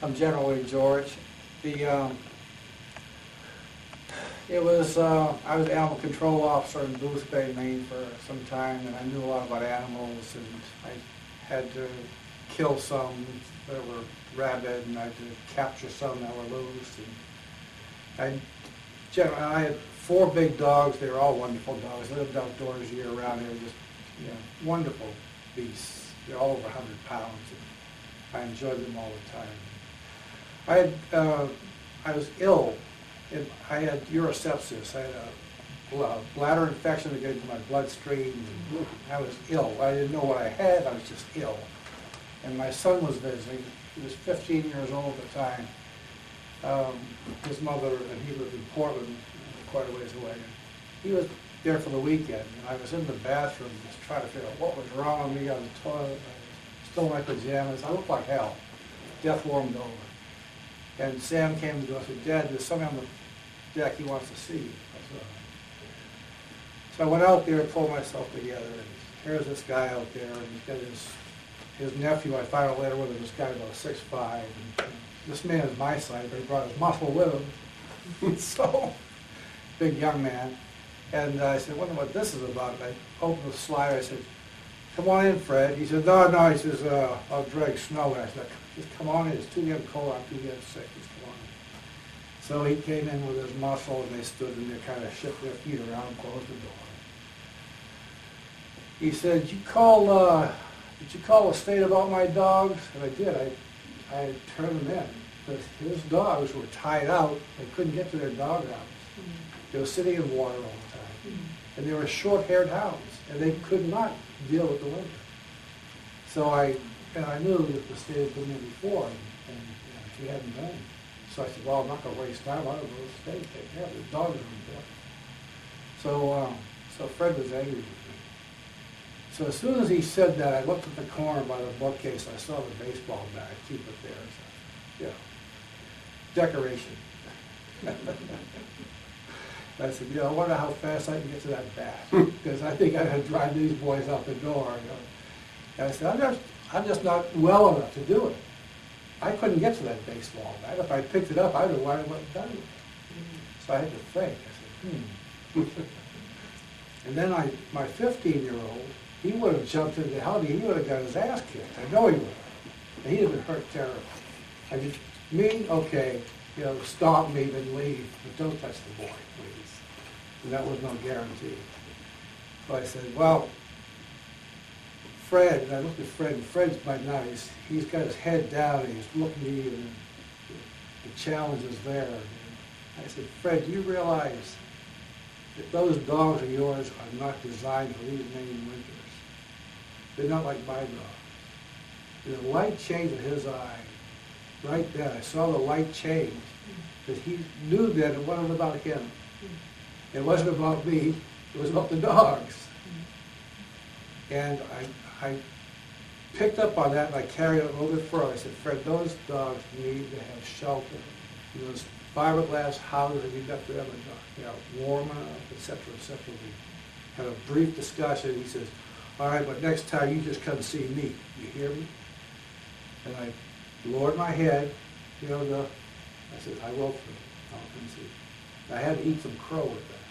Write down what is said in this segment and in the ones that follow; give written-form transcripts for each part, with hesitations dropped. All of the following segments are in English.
I'm General Lee George. It was, I was animal control officer in Booth Bay, Maine for some time, and I knew a lot about animals, and I had to kill some that were rabid, and I had to capture some that were loose. And I had 4 big dogs. They were all wonderful dogs. They lived outdoors year round. They were just, wonderful beasts. They're all over 100 pounds. And I enjoyed them all the time. I was ill. I had urosepsis. I had a bladder infection that got into my bloodstream. And I was ill. I didn't know what I had. I was just ill. And my son was visiting. He was 15 years old at the time. His mother, and he lived in Portland, quite a ways away. He was there for the weekend, and I was in the bathroom just trying to figure out what was wrong with me on the toilet. I was still in my pajamas. I looked like hell. Death warmed over. And Sam came to us and said, "Dad, there's somebody on the deck he wants to see you." I said, so I went out there and pulled myself together, and here's this guy out there, and he's got his nephew. I found out later with him, this guy about 6'5", and this man is my size, but he brought his muscle with him. So, big young man. And I said, "Wonder what this is about." And I opened the slide. I said, "Come on in, Fred." He said, No. He says, "I'll drag snow." And I said, "Just come on in. It's too damn cold. I'm too damn sick. Just come on in." So he came in with his muscle, and they stood and they kind of shook their feet around and closed the door. He said, did you call the state about my dogs?" And I did. I turned them in. Because his dogs were tied out. They couldn't get to their dog house. They were sitting in water all the time. And they were short-haired hounds, and they could not deal with the winter. So I knew that the state had been there before, and she hadn't done it. So I said, well, I'm not going to waste time. I don't know the state. Take care of it. The dogs are important. So Fred was angry with me. So as soon as he said that, I looked at the corner by the bookcase. I saw the baseball bat. I keep it there. So, yeah. Decoration. I said, I wonder how fast I can get to that bat, because I think I had to drive these boys out the door. And I said, I'm just not well enough to do it. I couldn't get to that baseball bat. If I picked it up, I would have done it. So I had to think. I said, And then my 15-year-old, he would have jumped into the hell. He would have got his ass kicked. I know he would have. And he'd have been hurt terribly. I mean, me, okay, stop me, then leave, but don't touch the boy, please. And that was no guarantee. So I said, well, Fred, and I looked at Fred, and Fred's by now, he's got his head down, and he's looking at me, and the challenge is there. And I said, Fred, do you realize that those dogs of yours are not designed to leave Maine winters? They're not like my dogs. And the light changed in his eye. Right then, I saw the light change, because he knew that it wasn't about him. It wasn't about me. It was about the dogs. And I picked up on that, and I carried it a little bit further. I said, Fred, those dogs need to have shelter. Those fiberglass houses that you got for them are warm enough, et cetera, et cetera. We had a brief discussion. He says, all right, but next time you just come see me. You hear me? And I lowered my head, I said, I will, I'll come see you. I had to eat some crow with that,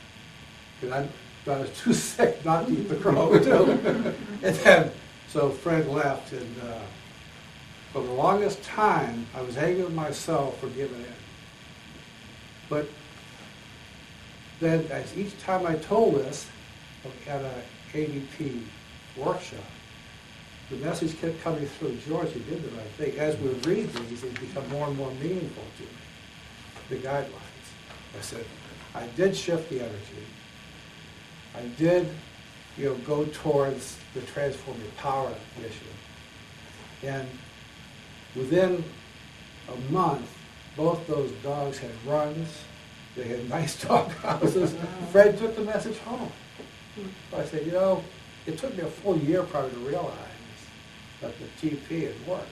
because I was too sick not to eat the crow, too. And then, so Fred left, and for the longest time, I was angry with myself for giving in. But then, as each time I told this at an ADP workshop, the message kept coming through. George, you did the right thing. As we read these, they become more and more meaningful to me, the guidelines. I said, I did shift the energy. I did, go towards the transformative power issue. And within a month, both those dogs had runs. They had nice dog houses. Fred took the message home. So I said, it took me a full year probably to realize that the TP had worked.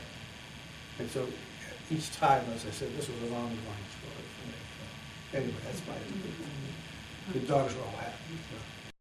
And so each time, as I said, this was an ongoing story for me. So anyway, that's my opinion. The dogs were all happy. So.